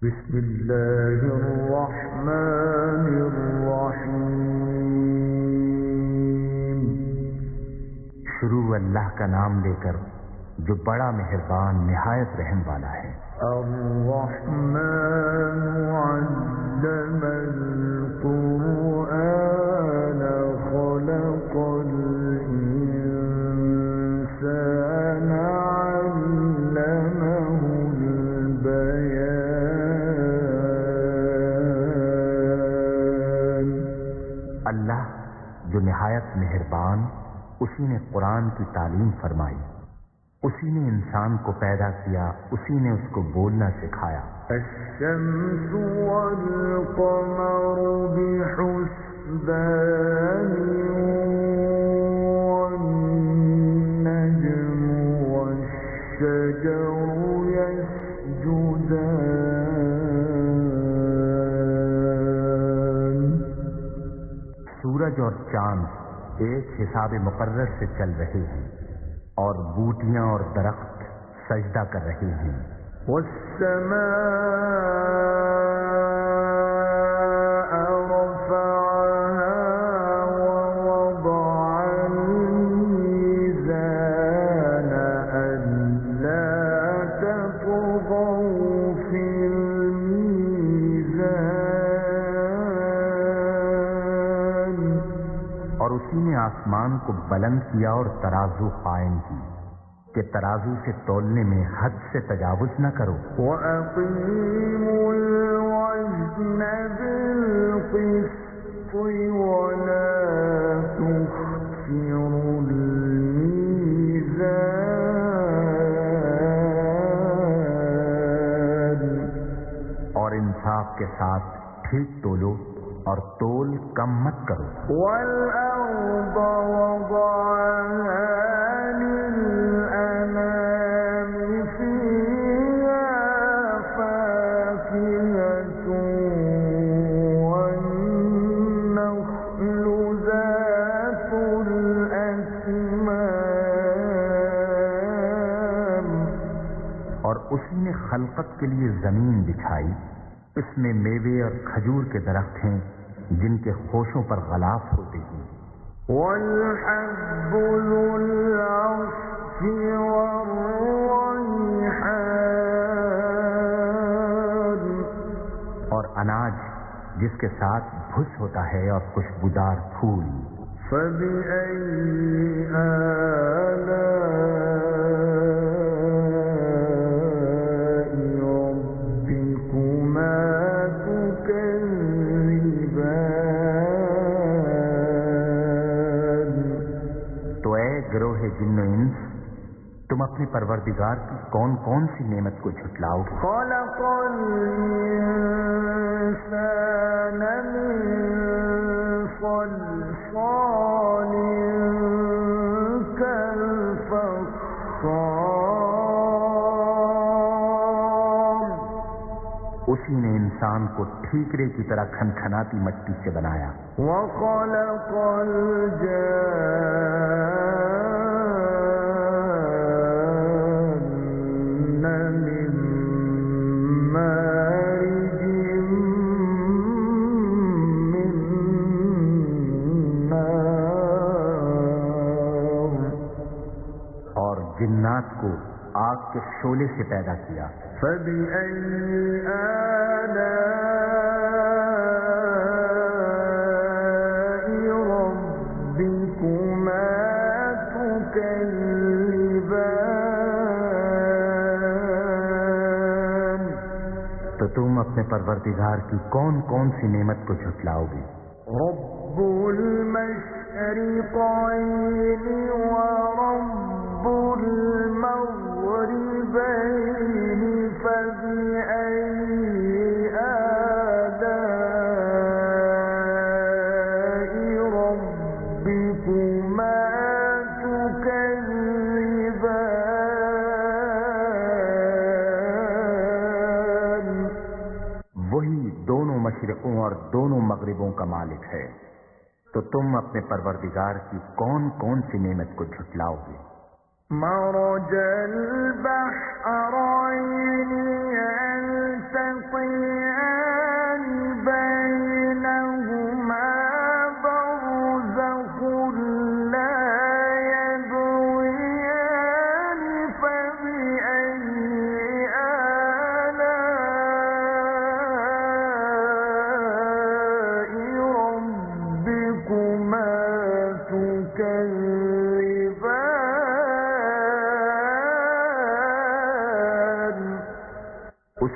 بسم اللہ الرحمن الرحیم۔ شروع اللہ کا نام لے کر جو بڑا مہربان نہایت رحم والا ہے۔ الرحمن علم القرآن خلق الإنسان علمه البيان۔ اللہ جو نہایت مہربان، اسی نے قرآن کی تعلیم فرمائی، اسی نے انسان کو پیدا کیا، اسی نے اس کو بولنا سکھایا۔ الشمس والقمر بحسبان والنجم والشجر يسجدان۔ سورج اور چاند ایک حساب مقرر سے چل رہے ہیں، اور بوٹیاں اور درخت سجدہ کر رہے ہیں۔ والسماء رفعها ووضع الميزان ألا تطغوا في الميزان۔ اور اسی نے آسمان کو بلند کیا اور ترازو قائم کی کہ ترازو سے تولنے میں حد سے تجاوز نہ کرو۔ وَأَقِيمُوا الْوَزْنَ بِالْقِسْطِ وَلَا تُخْسِرُوا الْمِيزَانَ۔ اور انصاف کے ساتھ ٹھیک تولو اور تول کم مت کرو۔ وَالْأَرْضَ وَضَعَهَا لِلْأَنَامِ فِيهَا فَاكِهَةٌ وَالنَّخْلُ ذَاتُ الْأَكْمَامِ۔ اور اسی نے خلقت کے لیے زمین بچھائی، اس میں میوے اور کھجور کے درخت ہیں جن کے خوشوں پر غلاف ہوتے ہیں۔ وَالْحَبُّ ذُو الْعَصْفِ وَالرَّيْحَانُ۔ اور اناج جس کے ساتھ بھس ہوتا ہے اور خوشبودار پھول۔ فَبِأَيِّ آلَاءِ رَبِّكُمَا تُكَذِّبَانِ۔ تو اے گروہ جن و انس، تم اپنے پروردگار کی کون کون سی نعمت کو جھٹلاؤ گے؟ خَلَقَ الْإِنسَانَ مِن صَلْصَالٍ كَالْفَخَّارِ۔ اسی نے انسان کو ٹھیکرے کی طرح کھنکھناتی مٹی سے بنایا۔ وَخَلَقَ الْجَانَّ مِن مَّارِجٍ مِّن نَّارٍ۔ اور جنات کو آگ کے شعلے سے پیدا کیا۔ فَبِأَيِّ آلَاءِ رَبِّكُمَا تُكَذِّبَانِ۔ تو تم اپنے پروردگار کی کون کون سی نعمت کو جھٹلاؤ گے؟ رَبُّ الْمَشْرِقَيْنِ وَرَبُّ الْمَغْرِبَيْنِ فَبِأَيِّ آلَاءِ رَبِّكُمَا تُكَذِّبَانِ۔ وہی دونوں مشرقوں اور دونوں مغربوں کا مالک ہے، تو تم اپنے پروردگار کی کون کون سی نعمت کو جھٹلاؤ گے؟ مرج البحرين يلتقيان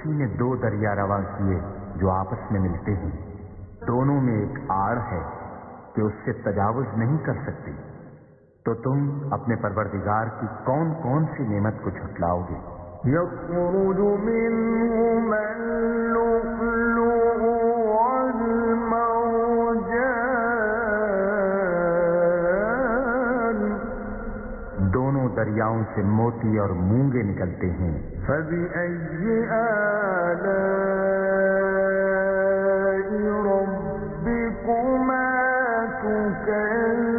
اسی نے دو دریا رواں کیے جو آپس میں ملتے ہیں، دونوں میں ایک آڑ ہے کہ اس سے تجاوز نہیں کر سکتی، تو تم اپنے پروردگار کی کون کون سی نعمت کو جھٹلاؤ گے؟ يخرج منهما اللؤلؤ والمرجان دونوں دریاؤں سے موتی اور مونگے نکلتے ہیں، فبأي آلاء ربكما تكذبان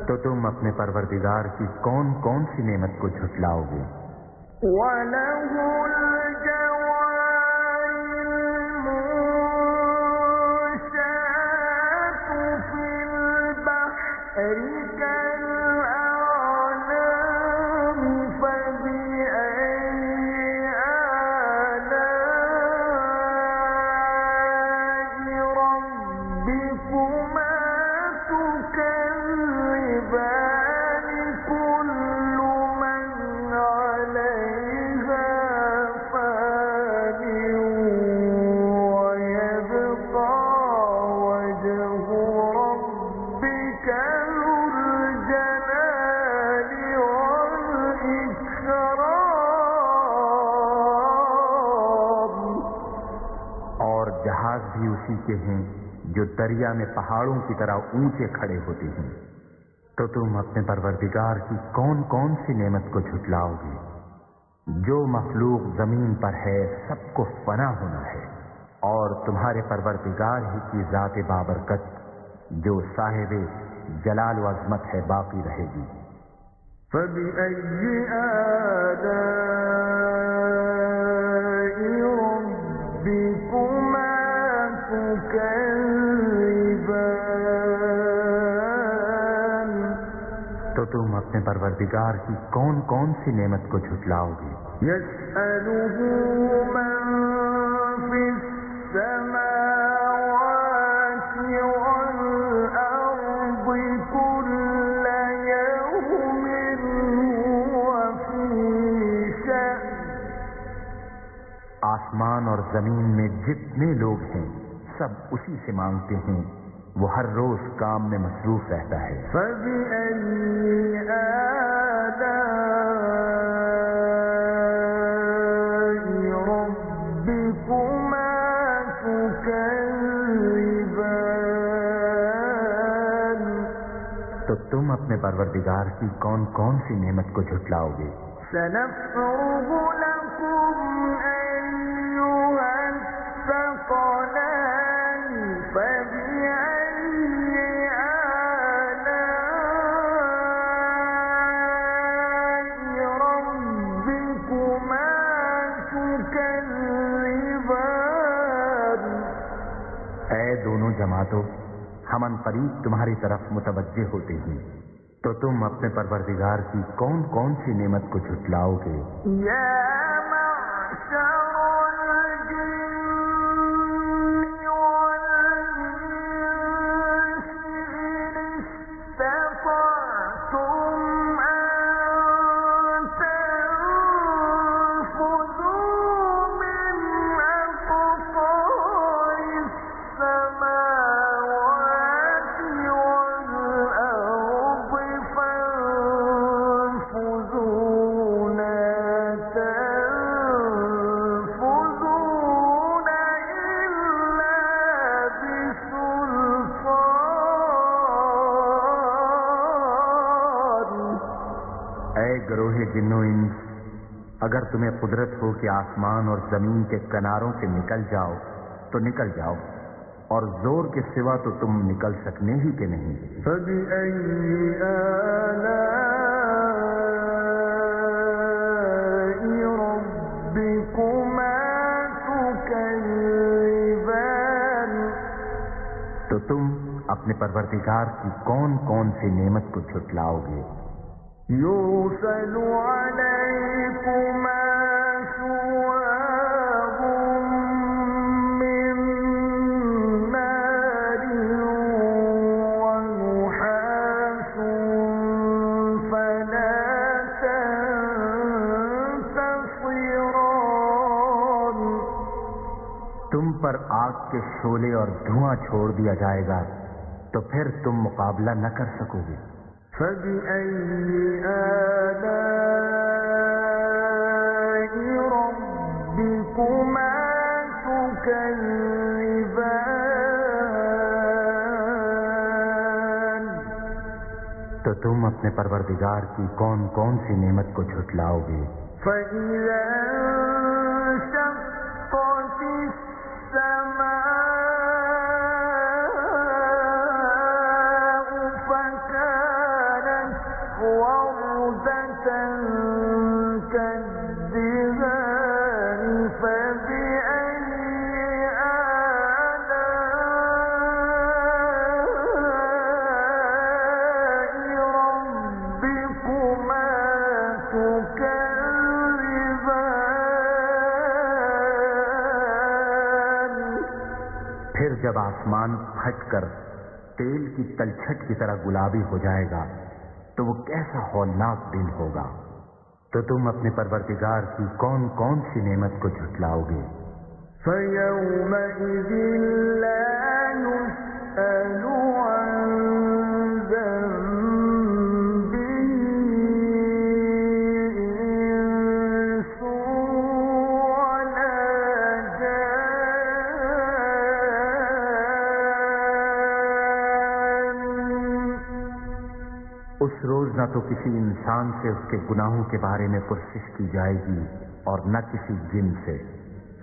تو تم اپنے پروردگار کی کون کون سی نعمت کو جھٹلاؤ گے؟ وَلَهُ الْجَوَارِ الْمُنشَآتُ فِي الْبَحْرِ كَالْأَعْلَامِ فَبِأَيِّ آلَاءِ رَبِّكُمَا تُكَذِّبَانِ كُلُّ مَنْ عَلَيْهَا فَانٍ وَيَبْقَى وَجْهُ رَبِّكَ ذُو الْجَلَالِ وَالْإِكْرَامِ اور جہاز بھی اسی کے ہیں جو دریا میں پہاڑوں کی طرح اونچے کھڑے ہوتے ہیں، تو تم اپنے پروردگار کی کون کون سی نعمت کو جھٹلاؤ گے؟ جو مخلوق زمین پر ہے سب کو فنا ہونا ہے، اور تمہارے پروردگار ہی کی ذات بابرکت جو صاحب جلال و عظمت ہے باقی رہے گی۔ فَبِأَيِّ آلَاءِ رَبِّكُمَا تُكَذِّبَانِ تو تم اپنے پروردگار کی کون کون سی نعمت کو جھٹلاؤ گے؟ يَسْأَلُهُ مَن فِي السَّمَاوَاتِ وَالْأَرْضِ كُلَّ يَوْمٍ هُوَ فِي شَأْنٍ آسمان اور زمین میں جتنے لوگ ہیں سب اسی سے مانگتے ہیں، وہ ہر روز کام میں مصروف رہتا ہے۔ فَبِأَيِّ آلَاءِ رَبِّكُمَا تُكَذِّبَانِ تو تم اپنے پروردگار کی کون کون سی نعمت کو جھٹلاؤ گے؟ سَنَفْرُغُ لَكُمْ أَيُّهَ الثَّقَلَانِ فَبِأَيِّ آلَاءِ رَبِّكُمَا تُكَذِّبَانِ اے دونوں جماعتوں، ہم عنقریب تمہاری طرف متوجہ ہوتے ہیں، تو تم اپنے پروردگار کی کون کون سی نعمت کو جھٹلاؤ گے؟ يَا مَعْشَرَ الْجِنِّ وَالْإِنسِ إِنِ اسْتَطَعْتُمْ أَن تَنفُذُوا مِنْ أَقْطَارِ السَّمَاوَاتِ وَالْأَرْضِ فَانفُذُوا لَا تَنفُذُونَ إِلَّا بِسُلْطَانٍ اے گروہ جن و انس، اگر تمہیں قدرت ہو کہ آسمان اور زمین کے کناروں سے نکل جاؤ تو نکل جاؤ، اور زور کے سوا تو تم نکل سکنے ہی کہ نہیں۔ فَبِأَيِّ آلَاءِ رَبِّكُمَا تُكَذِّبَانِ تو تم اپنے پروردگار کی کون کون سی نعمت کو جھٹلاؤ گے؟ يُرْسَلُ عَلَيْكُمَا شُوَاظٌ مِّن نَّارٍ وَنُحَاسٌ فَلَا پر آگ کے شعلے اور دھواں چھوڑ دیا جائے گا تو پھر تم مقابلہ نہ کر سکو گے۔ فَبِأَيِّ آلَاءِ رَبِّكُمَا تُكَذِّبَانِ؟ تو تم اپنے پروردگار کی کون کون سی نعمت کو جھٹلاؤ گے؟ فَإِذَا انشَقَّتِ السَّمَاءُ فَكَانَتْ وَرْدَةً كَالدِّهَانِ فَبِأَيِّ آلَاءِ رَبِّكُمَا تُكَذِّبَانِ؟ پھر جب آسمان پھٹ کر تیل کی تلچھٹ کی طرح گلابی ہو جائے گا تو وہ کیسا ہولناک دن ہوگا۔ تو تم اپنے پروردگار کی کون کون سی نعمت کو جھٹلاؤ گے؟ فَيَوْمَئِذٍ لَا يُسْأَلُ عَن ذَنبِهِ إِنسٌ وَلَا جَانٌّ۔ اس روز نہ تو کسی انسان سے اس کے گناہوں کے بارے میں پرسش کی جائے گی اور نہ کسی جن سے۔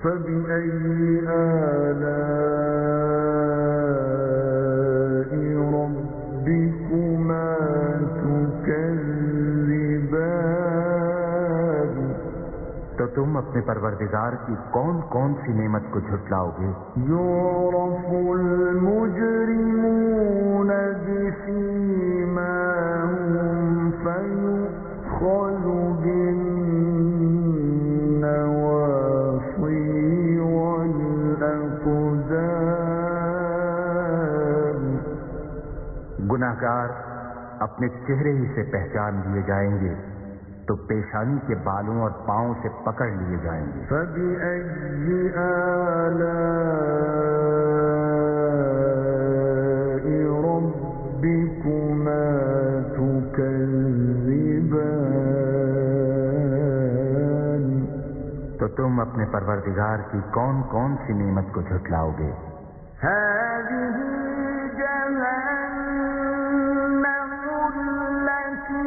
فَبِأَيِّ آلَاءِ رَبِّكُمَا تُكَذِّبَانِ؟ تو تم اپنے پروردگار کی کون کون سی نعمت کو جھٹلاؤ گے؟ يُعْرَفُ الْمُجْرِمُونَ بِسِيمَاهُمْ فَيُؤْخَذُ بِالنَّوَاصِي وَالْأَقْدَامِ۔ گناہگار اپنے چہرے ہی سے پہچان لیے جائیں گے تو پیشانی کے بالوں اور پاؤں سے پکڑ لیے جائیں گے۔ فَبِأَيِّ آلَاءِ رَبِّكُمَا تُكَذِّبَانِ؟ تو تم اپنے پروردگار کی کون کون سی نعمت کو جھٹلاؤ گے؟ هَٰذِهِ جَهَنَّمُ الَّتِي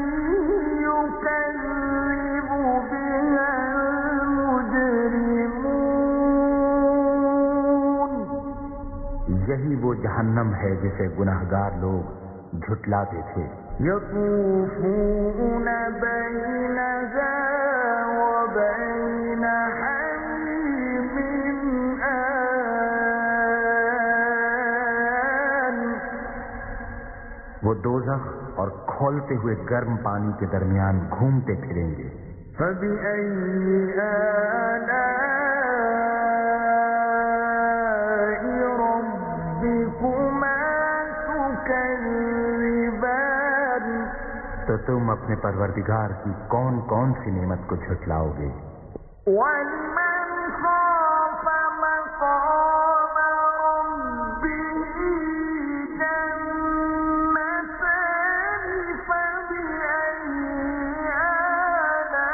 يُكَذِّبُ بِهَا الْمُجْرِمُونَ۔ یہی وہ جہنم ہے جسے گناہگار لوگ جھٹلاتے تھے۔ يَطُوفُونَ بَيْنَهَا وَبَيْنَ حَمِيمٍ آنٍ۔ وہ دوزخ اور کھولتے ہوئے گرم پانی کے درمیان گھومتے پھریں گے۔ فَبِأَيِّ آلَاءِ رَبِّكُمَا تُكَذِّبَانِ؟ تو تم اپنے پروردگار کی کون کون سی نعمت کو جھٹلاؤ گے؟ وَلِمَنْ خَافَ مَقَامَ رَبِّهِ جَنَّتَانِ فَبِأَيِّ آلَاءِ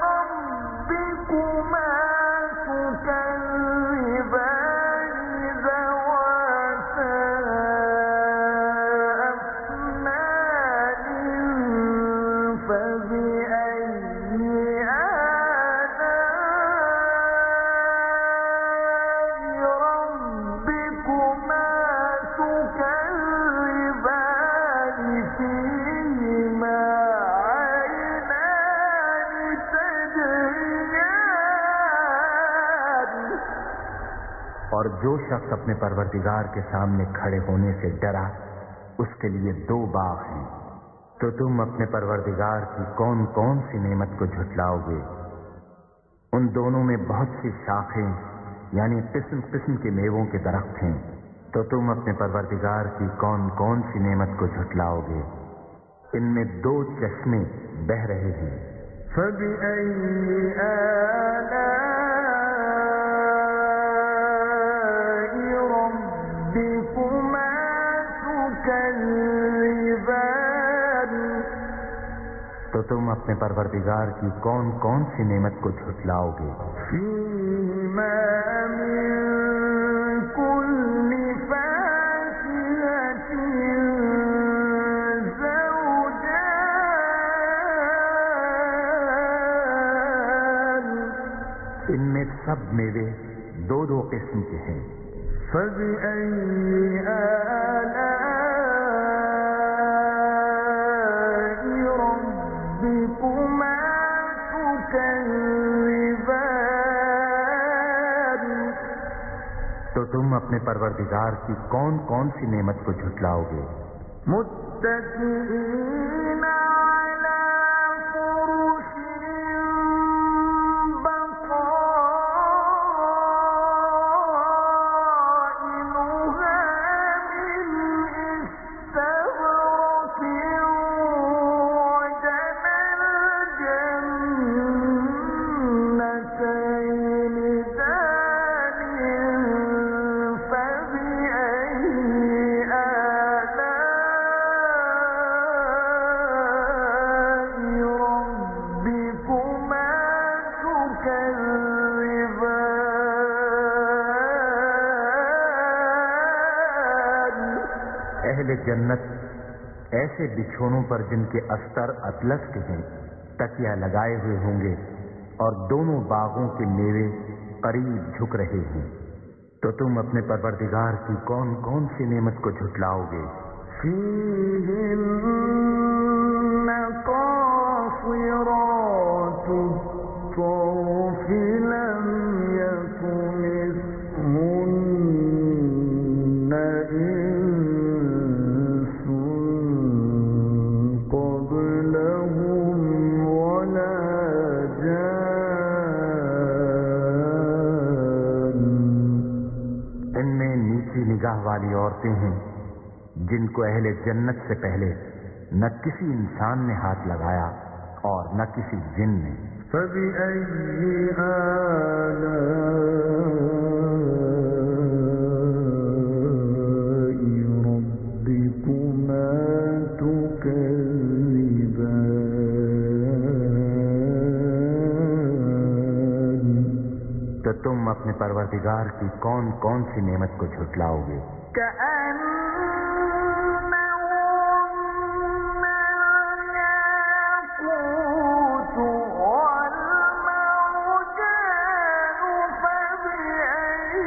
رَبِّكُمَا تُكَذِّبَانِ ذَوَاتَا أَفْنَانٍ؟ فَبِأَيِّ آلَاءِ رَبِّكُمَا تُكَذِّبَانِ فِيهِمَا عَيْنَانِ تَجْرِيَانِ؟ اور جو شخص اپنے پروردگار کے سامنے کھڑے ہونے سے ڈرا اس کے لیے دو باغ ہیں۔ تو تم اپنے پروردگار کی کون کون سی نعمت کو جھٹلاؤ گے؟ ان دونوں میں بہت سی شاخیں یعنی قسم قسم کے میووں کے درخت ہیں۔ تو تم اپنے پروردگار کی کون کون سی نعمت کو جھٹلاؤ گے؟ ان میں دو چشمے بہہ رہے ہیں۔ فَبِأَيِّ آلَاءِ تو تم اپنے پروردگار کی کون کون سی نعمت کو جھٹلاؤ گے؟ فِيهِمَا مِن كُلِّ فَاكِهَةٍ زَوْجَانِ ان میں سب میوے دو دو قسم کے ہیں۔ فَبِأَيِّ آلَاءِ رَبِّكُمَا تُكَذِّبَانِ تو تم اپنے پروردگار کی کون کون سی نعمت کو جھٹلاؤ گے؟ مُتَّكِئِينَ عَلَى فُرُشٍ بَطَائِنُهَا مِنْ إِسْتَبْرَقٍ وَجَنَى الْجَنَّتَيْنِ دَانٍ فَبِأَيِّ آلَاءِ رَبِّكُمَا تُكَذِّبَانِ اہل جنت ایسے بچھونوں پر جن کے استر اطلس کے ہیں تکیہ لگائے ہوئے ہوں گے اور دونوں باغوں کے میوے قریب جھک رہے ہیں۔ تو تم اپنے پروردگار کی کون کون سی نعمت کو جھٹلاؤ گے؟ فِيهِنَّ قَاصِرَاتُ الطَّرْفِ لَمْ يَطْمِثْهُنَّ إِنسٌ قَبْلَهُمْ وَلَا جَانٌّ ان میں نیچی نگاہ والی عورتیں ہیں جن کو اہل جنت سے پہلے نہ کسی انسان نے ہاتھ لگایا اور نہ کسی جن نے۔ فَبِأَيِّ آلَاءِ رَبِّكُمَا تُكَذِّبَانِ تو تم اپنے پروردگار کی کون کون سی نعمت کو جھٹلاؤ گے؟ كأنهن الياقوت والمرجان فبأي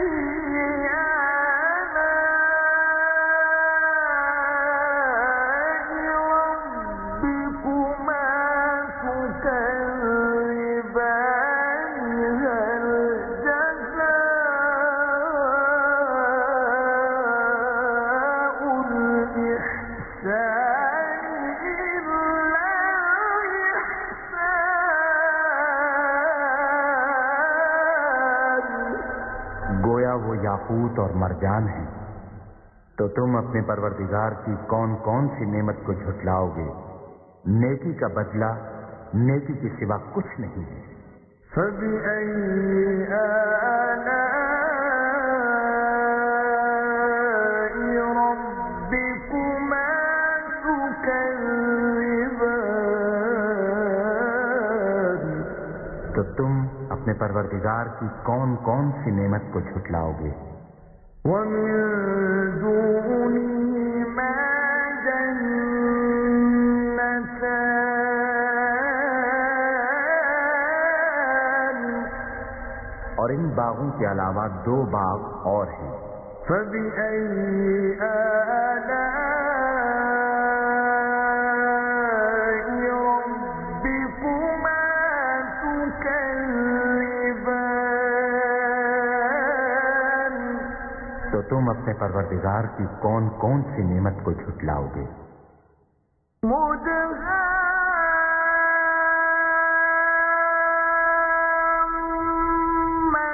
آلاء ربكما تكذبان هل جزاء الإحسان إلا الإحسان گویا وہ یاقوت اور مرجان ہیں۔ تو تم اپنے پروردگار کی کون کون سی نعمت کو جھٹلاؤ گے؟ نیکی کا بدلہ نیکی کے سوا کچھ نہیں ہے۔ فبأي آلاء ربكما تكذبان تو تم اپنے پروردگار کی کون کون سی نعمت کو جھٹلاؤ گے؟ ومن دونهما جنتان اور ان باغوں کے علاوہ دو باغ اور ہیں۔ فبأي آلاء ربكما تكذبان تو تم اپنے پروردگار کی کون کون سی نعمت کو جھٹلاؤ گے؟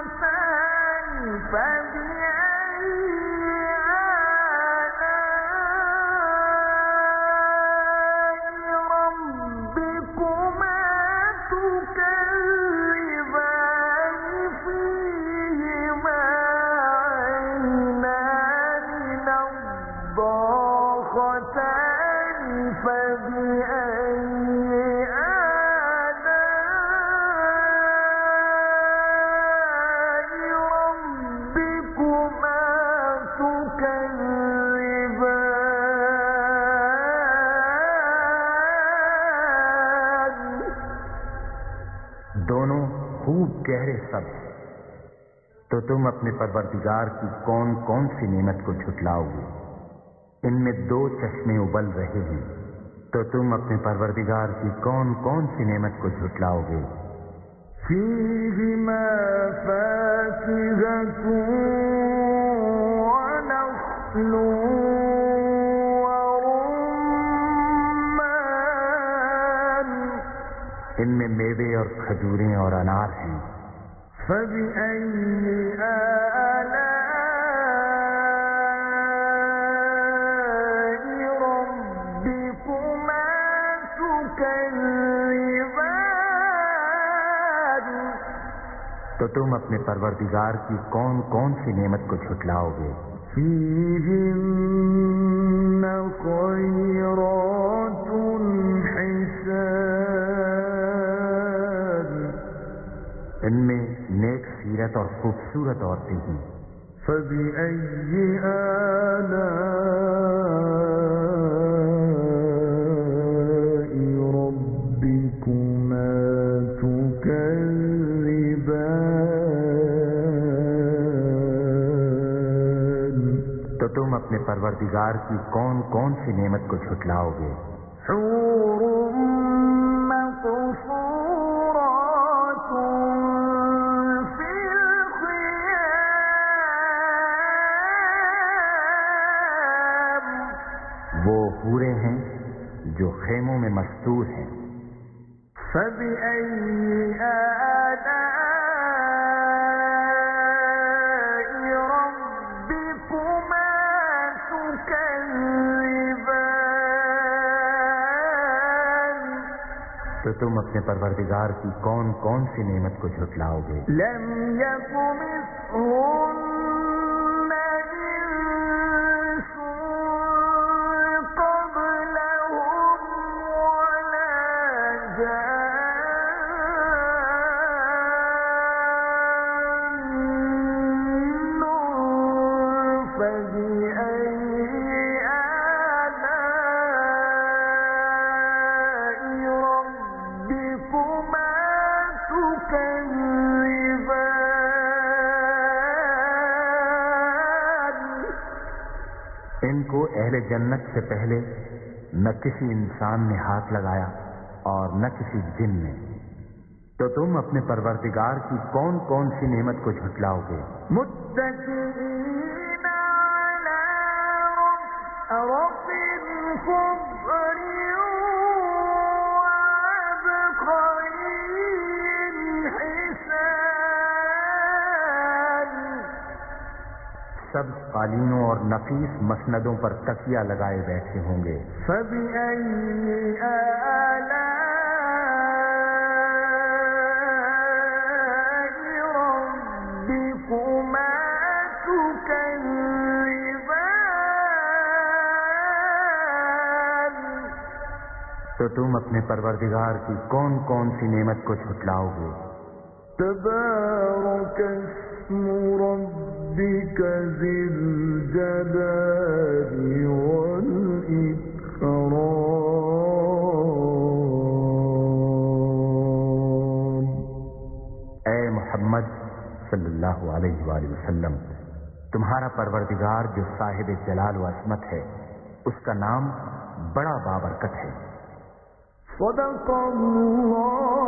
مدهامتان فبأي آلاء ربكما تكذبان فيهما عينان نضاختان دونوں خوب گہرے سبز، تو تم اپنے پروردگار کی کون کون سی نعمت کو جھٹلاؤ گے؟ ان میں 2 چشمے ابل رہے ہیں، تو تم اپنے پروردگار کی کون کون سی نعمت کو جھٹلاؤ گے؟ فيهما فاكهة ونخل ورمان ان میں میوے اور کھجوریں اور انار ہیں۔ فبأي آلاء ربكما تكذبان تو تم اپنے پروردگار کی کون کون سی نعمت کو جھٹلاؤ گے؟ فيهن خيرات حسان ان میں نیک سیرت اور خوبصورت عورتیں ہیں۔ فبأي آلاء ربكما تكذبان تو تم اپنے پروردگار کی کون کون سی نعمت کو جھٹلاؤ گے؟ حور مقصورات في الخيام وہ حوریں ہیں جو خیموں میں مستور ہیں۔ فبأي آلاء ربكما تكذبان تو تم اپنے پروردگار کی کون کون سی نعمت کو جھٹلاؤ گے؟ لم يطمثهن إنس قبلهم ولا جان فبأي آلاء ربكما تكذبان ان کو اہل جنت سے پہلے نہ کسی انسان نے ہاتھ لگایا اور نہ کسی جن نے، تو تم اپنے پروردگار کی کون کون سی نعمت کو جھٹلاؤ گے؟ متكئين على رفرف خضر وعبقري حسان سبز قالینوں اور نفیس مسندوں پر تکیہ لگائے بیٹھے ہوں گے۔ فبأي آلاء ربكما تكذبان تو تم اپنے پروردگار کی کون کون سی نعمت کو جھٹلاؤ گے؟ تبارك اسم ربك ذي الجلال والإكرام اے محمد صلی اللہ علیہ وآلہ وسلم، تمہارا پروردگار جو صاحب جلال و عظمت ہے، اس کا نام بڑا بابرکت ہے۔ صدق اللہ